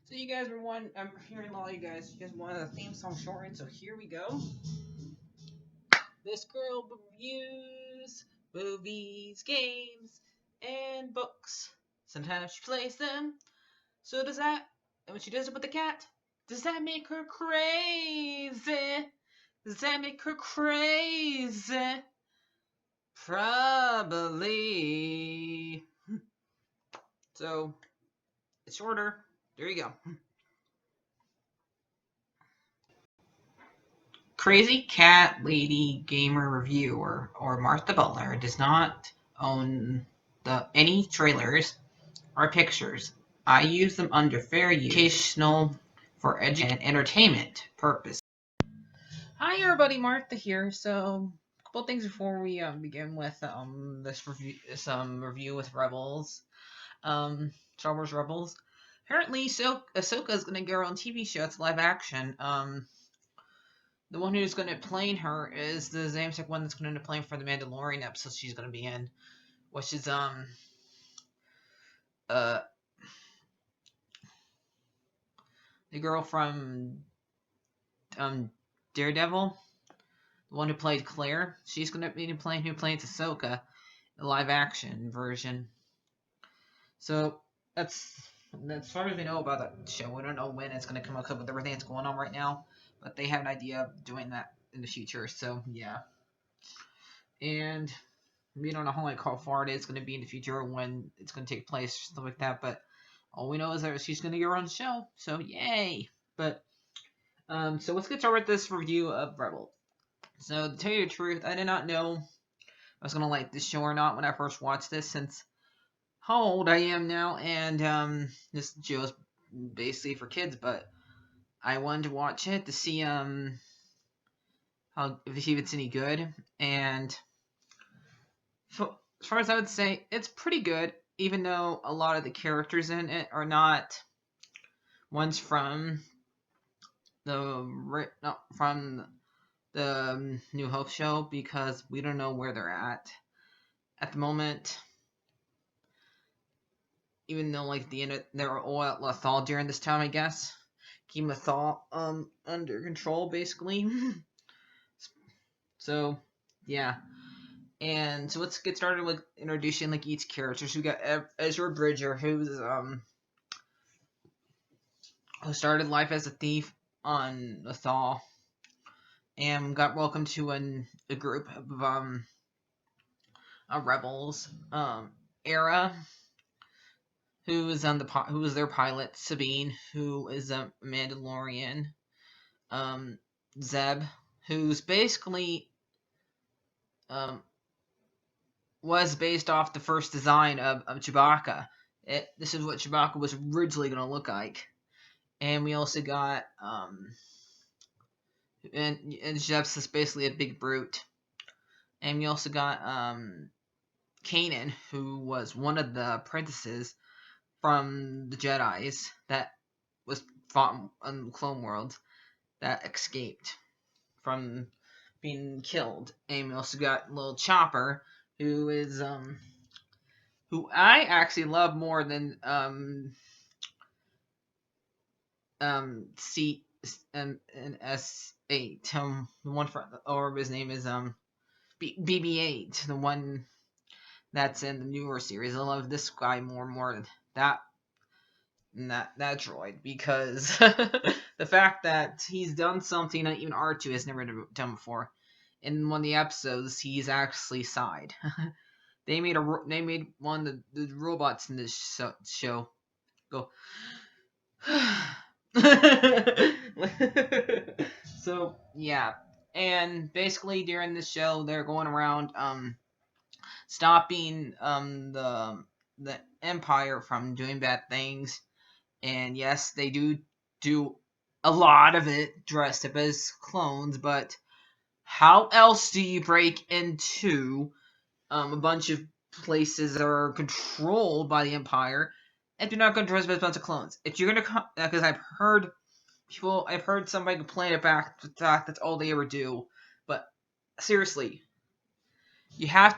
So you guys were one. I'm hearing a lot of you guys wanted a theme song shortened. So here we go. This girl reviews movies, games, and books. Sometimes she plays them. So does that? And when she does it with the cat, does that make her crazy? Does that make her crazy? Probably. So it's shorter. There you go. Crazy Cat Lady Gamer Reviewer or Martha Butler does not own any trailers or pictures. I use them under fair use, educational, for education and entertainment purpose. Hi everybody, Martha here. So a couple things before we begin with this review with Rebels, Star Wars Rebels. Apparently, Ahsoka is gonna get her own TV show. It's live action. The one who's going to play her is the Zamsek one that's going to play for the Mandalorian episode she's going to be in, which is uh the girl from Daredevil, the one who played Claire. She's going to be playing who plays Ahsoka, the live action version. So that's as far as we know about that show. We don't know when it's going to come out with everything that's going on right now, but they have an idea of doing that in the future. So yeah, and we don't know how far it is going to be in the future, or when it's going to take place, stuff like that. But all we know is that she's going to get her own show. So yay! But so let's get started with this review of Rebel. So to tell you the truth, I did not know I was going to like this show or not when I first watched this, since how old I am now, and this show is basically for kids. But I wanted to watch it to see how if it's any good, and as far as I would say, it's pretty good, even though a lot of the characters in it are not ones from the New Hope show, because we don't know where they're at the moment. Even though they're all at Lothal during this time, I guess. Keep Lothal under control, basically. So yeah. And so let's get started with introducing each character. So we got Ezra Bridger, who started life as a thief on Lothal, and got welcomed to a group of rebels. Era, who was their pilot. Sabine, who is a Mandalorian. Zeb, who's basically was based off the first design of Chewbacca. This is what Chewbacca was originally going to look like. And we also got and Zeb's is basically a big brute. And we also got Kanan, who was one of the apprentices from the Jedi's that was fought on Clone World that escaped from being killed. And we also got little Chopper, who is who I actually love more than C and S8. The one for or his name is BB8, the one that's in the newer series. I love this guy more than that droid, because the fact that he's done something that even R2 has never done before. In one of the episodes, he's actually sighed. They made one of the robots in this show go. So yeah, and basically during this show, they're going around stopping the Empire from doing bad things. And yes, they do a lot of it dressed up as clones, but how else do you break into a bunch of places that are controlled by the Empire if you're not going to dress up as a bunch of clones? If you're going to because I've heard somebody complain about the fact that's all they ever do, but seriously,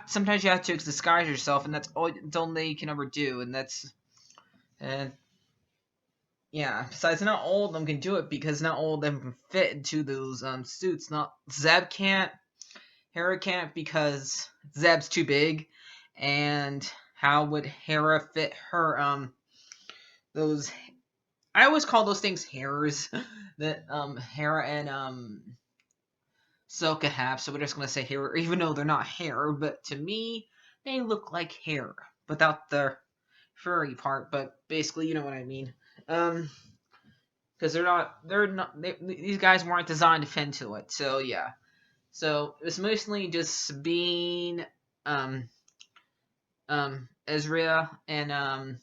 sometimes you have to disguise yourself, and that's all they can ever do, and yeah. Besides, not all of them can do it because not all of them can fit into those suits. Not Zeb can't, Hera can't because Zeb's too big, and how would Hera fit her those? I always call those things hairs that Hera and Soka have. So we're just gonna say hair, even though they're not hair, but to me they look like hair without the furry part. But basically, you know what I mean. Because these guys weren't designed to fit into it. So yeah. So it was mostly just being Ezra and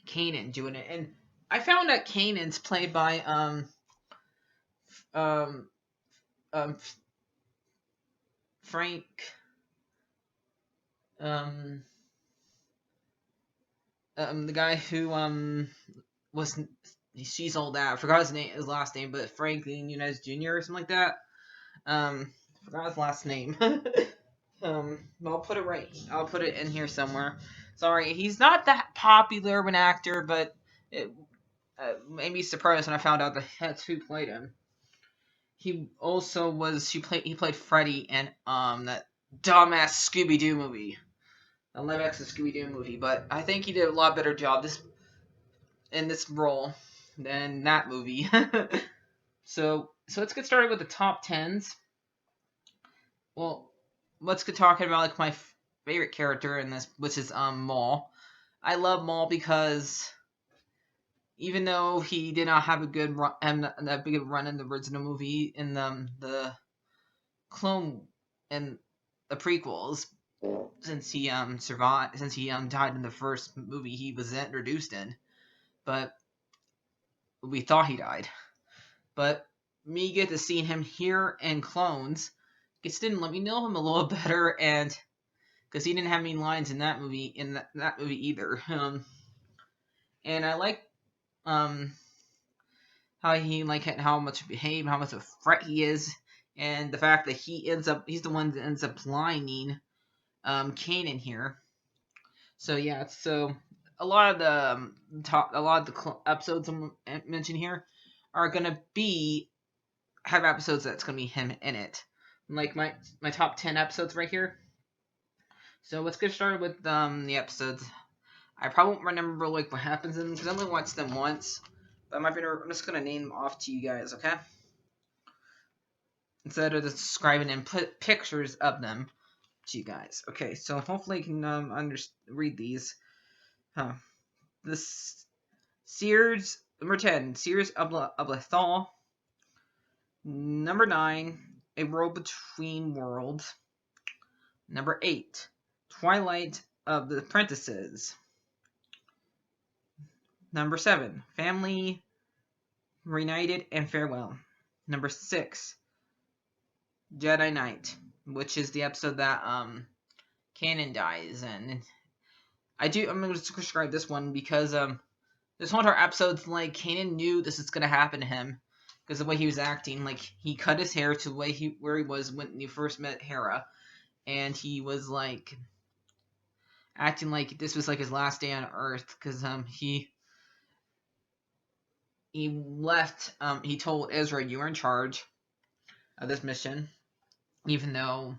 Kanan doing it, and I found that Kanan's played by um um Frank um the guy who was she's old out. I forgot his last name, but Franklin Nunez Jr. or something like that. Forgot his last name. I'll put it right. I'll put it in here somewhere. Sorry, he's not that popular of an actor, but it made me surprised when I found out that that's who played him. He also was he played Freddy in that dumbass Scooby Doo movie, a live action Scooby Doo movie. But I think he did a lot better job in this role than that movie. so let's get started with the top tens. Well, let's get talking about like my favorite character in this, which is Maul. I love Maul because even though he did not have a good run in the original movie in the clone and the prequels, since he survived, since he died in the first movie he was introduced in, but we thought he died. But me get to see him here in Clones, gets didn't let me know him a little better, and because he didn't have any lines in that movie that movie either. And I like how he how much behave, how much of a threat he is, and the fact that he's the one that ends up blinding Kanan here. So yeah, so a lot of the episodes I'm mentioning here are gonna have episodes that's gonna be him in it, like my top 10 episodes right here. So let's get started with the episodes. I probably won't remember like what happens in them because I only watched them once. But I'm just gonna name them off to you guys, okay? Instead of just describing and put pictures of them to you guys. Okay, so hopefully you can read these. This Sears number 10, Sears of Lethal. Number 9, A World Between Worlds. Number 8, Twilight of the Apprentices. Number 7, Family Reunited and Farewell. Number 6, Jedi Knight, which is the episode that Kanan dies, and I'm going to describe this one because this one of our episodes, like Kanan knew this is going to happen to him because of the way he was acting. Like he cut his hair to the way where he was when he first met Hera, and he was like acting like this was like his last day on Earth because he left. He told Ezra, "You are in charge of this mission," even though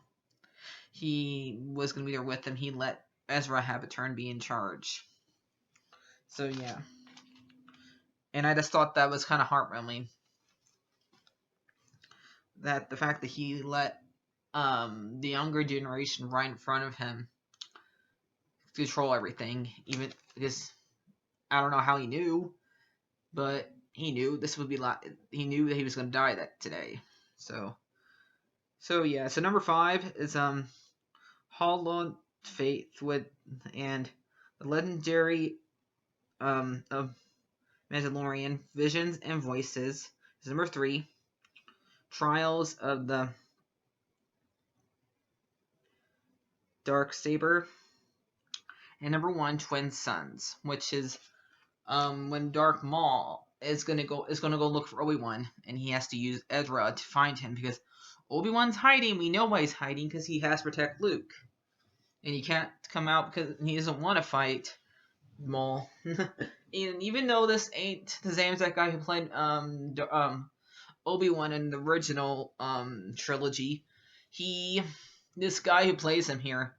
he was going to be there with him. He let Ezra have a turn, be in charge. So yeah, and I just thought that was kind of heartwarming. That the fact that he let the younger generation right in front of him control everything, even because I don't know how he knew, but he knew this would be he knew that he was going to die today. So yeah. So number 5 is Hall of Faith and the legendary of Mandalorian Visions and Voices is number 3. Trials of the Dark Saber, and number 1, Twin Sons, which is when Darth Maul is gonna go look for Obi-Wan, and he has to use Ezra to find him because Obi-Wan's hiding. We know why he's hiding because he has to protect Luke, and he can't come out because he doesn't want to fight Maul. And even though this ain't the same exact guy who played Obi-Wan in the original trilogy, this guy who plays him here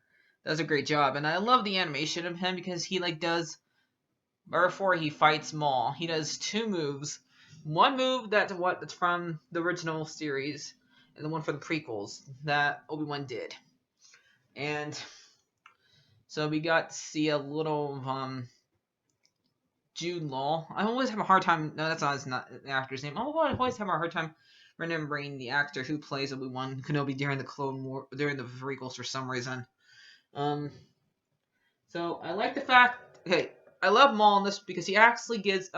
does a great job, and I love the animation of him because he does before he fights Maul, he does two moves. One move that's from the original series, and the one for the prequels that Obi-Wan did. And so we got to see a little of Jude Law. I always have a hard time. No, that's not the actor's name. I always have a hard time remembering the actor who plays Obi-Wan Kenobi during the Clone War, during the prequels for some reason. So I like the fact. Hey, I love Maul in this because he actually gives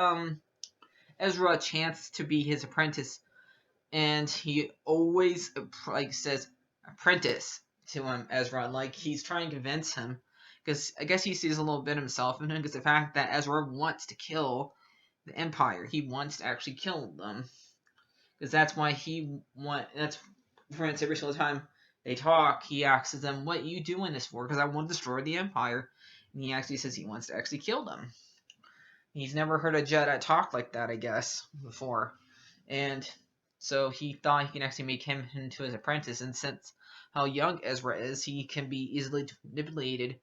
Ezra a chance to be his apprentice, and he always says apprentice to him, Ezra, like he's trying to convince him, because I guess he sees a little bit himself in him, because the fact that Ezra wants to kill the Empire, he wants to actually kill them, because that's why that's for instance, every single time they talk, he asks them, "What are you doing this for?" Because I want to destroy the Empire, and he actually says he wants to actually kill them. He's never heard a Jedi talk like that, I guess, before. And so he thought he can actually make him into his apprentice. And since how young Ezra is, he can be easily manipulated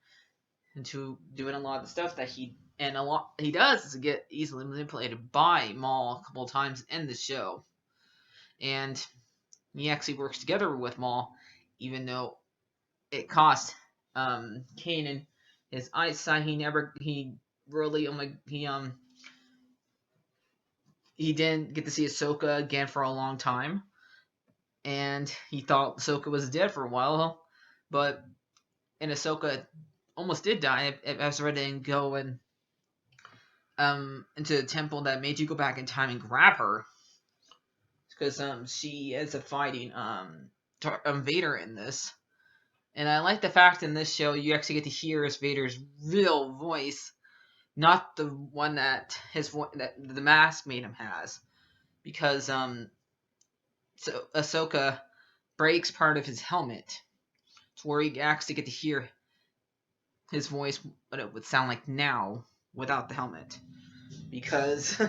into doing a lot of the stuff that he does is get easily manipulated by Maul a couple of times in the show. And he actually works together with Maul, even though it cost Kanan his eyesight. He didn't get to see Ahsoka again for a long time, and he thought Ahsoka was dead for a while, but Ahsoka almost did die if Ezra didn't go into the temple that made you go back in time and grab her, because she ends up fighting Vader in this. And I like the fact in this show you actually get to hear Vader's real voice, not the one that that the mask made him has, because so Ahsoka breaks part of his helmet to where he actually get to hear his voice, what it would sound like now without the helmet, because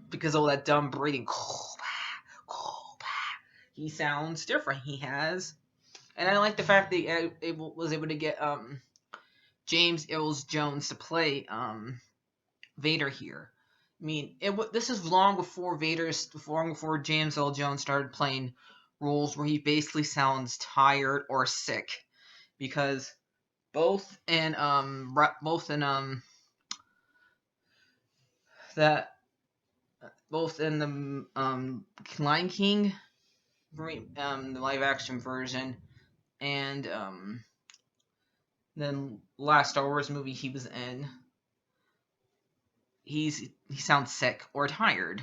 because all that dumb breathing, he sounds different. He has, and I like the fact that he was able to get James Earl Jones to play Vader here. I mean, this is long before James Earl Jones started playing roles where he basically sounds tired or sick, because both in the Lion King, the live action version, and the last Star Wars movie he was in, he sounds sick or tired.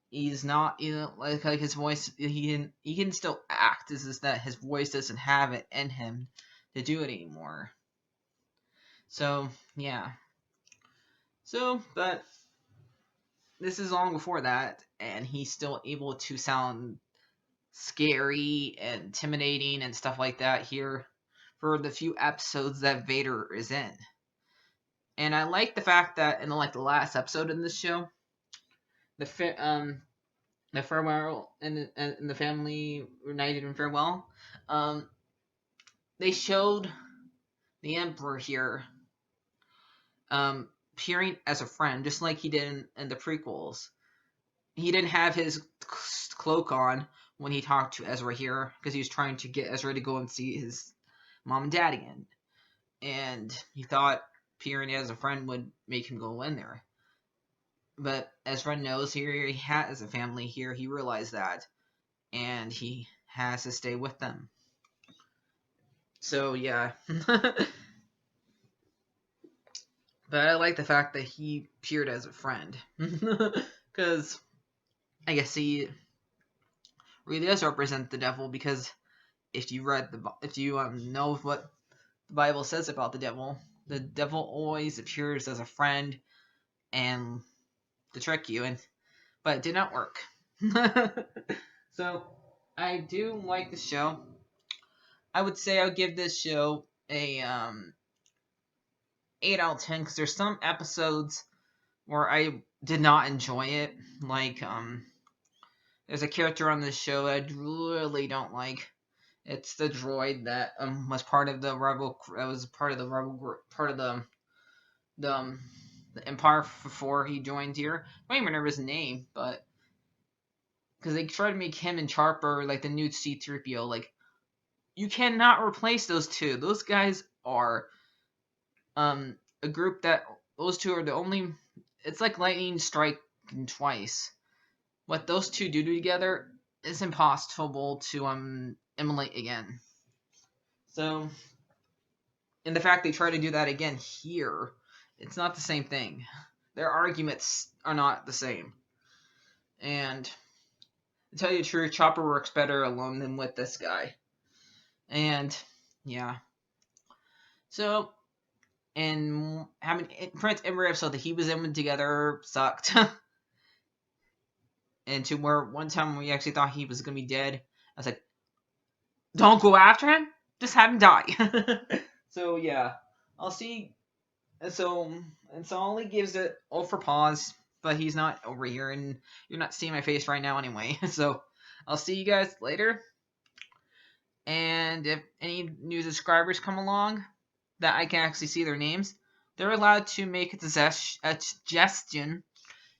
He's not, like his voice. He can still act. It's just that his voice doesn't have it in him to do it anymore. So yeah. So, but this is long before that, and he's still able to sound scary and intimidating and stuff like that here for the few episodes that Vader is in. And I like the fact that in the last episode in this show, the farewell and the family reunited in farewell, they showed the Emperor here appearing as a friend, just like he did in the prequels. He didn't have his cloak on when he talked to Ezra here, because he was trying to get Ezra to go and see his mom and dad again. And he thought appearing as a friend would make him go in there. But Ezra knows here he has a family here. He realized that. And he has to stay with them. So, yeah. But I like the fact that he appeared as a friend. Because I guess he really does represent the devil, because if you know what the Bible says about the devil always appears as a friend and to trick you, but it did not work. So I do like the show. I would say I'll give this show a 8 out of 10 because there's some episodes where I did not enjoy it. Like, there's a character on this show I really don't like. It's the droid that was part of the rebel. That was part of the rebel. Part of the Empire before he joined here. I don't even remember his name, but because they tried to make him and Charper like the new C-3PO. Like, you cannot replace those two. Those guys are a group that those two are the only. It's like lightning striking twice. What those two do together is impossible to emulate again. So, and the fact they try to do that again here, it's not the same thing. Their arguments are not the same. And to tell you the truth, Chopper works better alone than with this guy. And yeah. So, and having Prince every episode that he was in together sucked. And to where one time we actually thought he was gonna be dead, I was like, "Don't go after him. Just have him die." So yeah, I'll see. So Sully gives it all for pause, but he's not over here, and you're not seeing my face right now anyway. So I'll see you guys later. And if any new subscribers come along that I can actually see their names, they're allowed to make a suggestion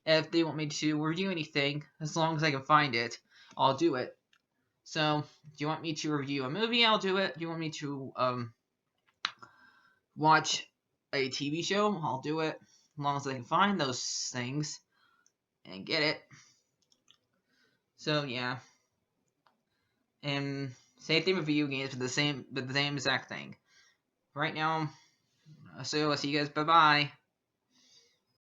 if they want me to review anything. As long as I can find it, I'll do it. So, do you want me to review a movie? I'll do it. Do you want me to watch a TV show? I'll do it. As long as I can find those things and get it. So yeah. And same thing with video games, but the same exact thing. Right now, so I'll see you guys. Bye bye.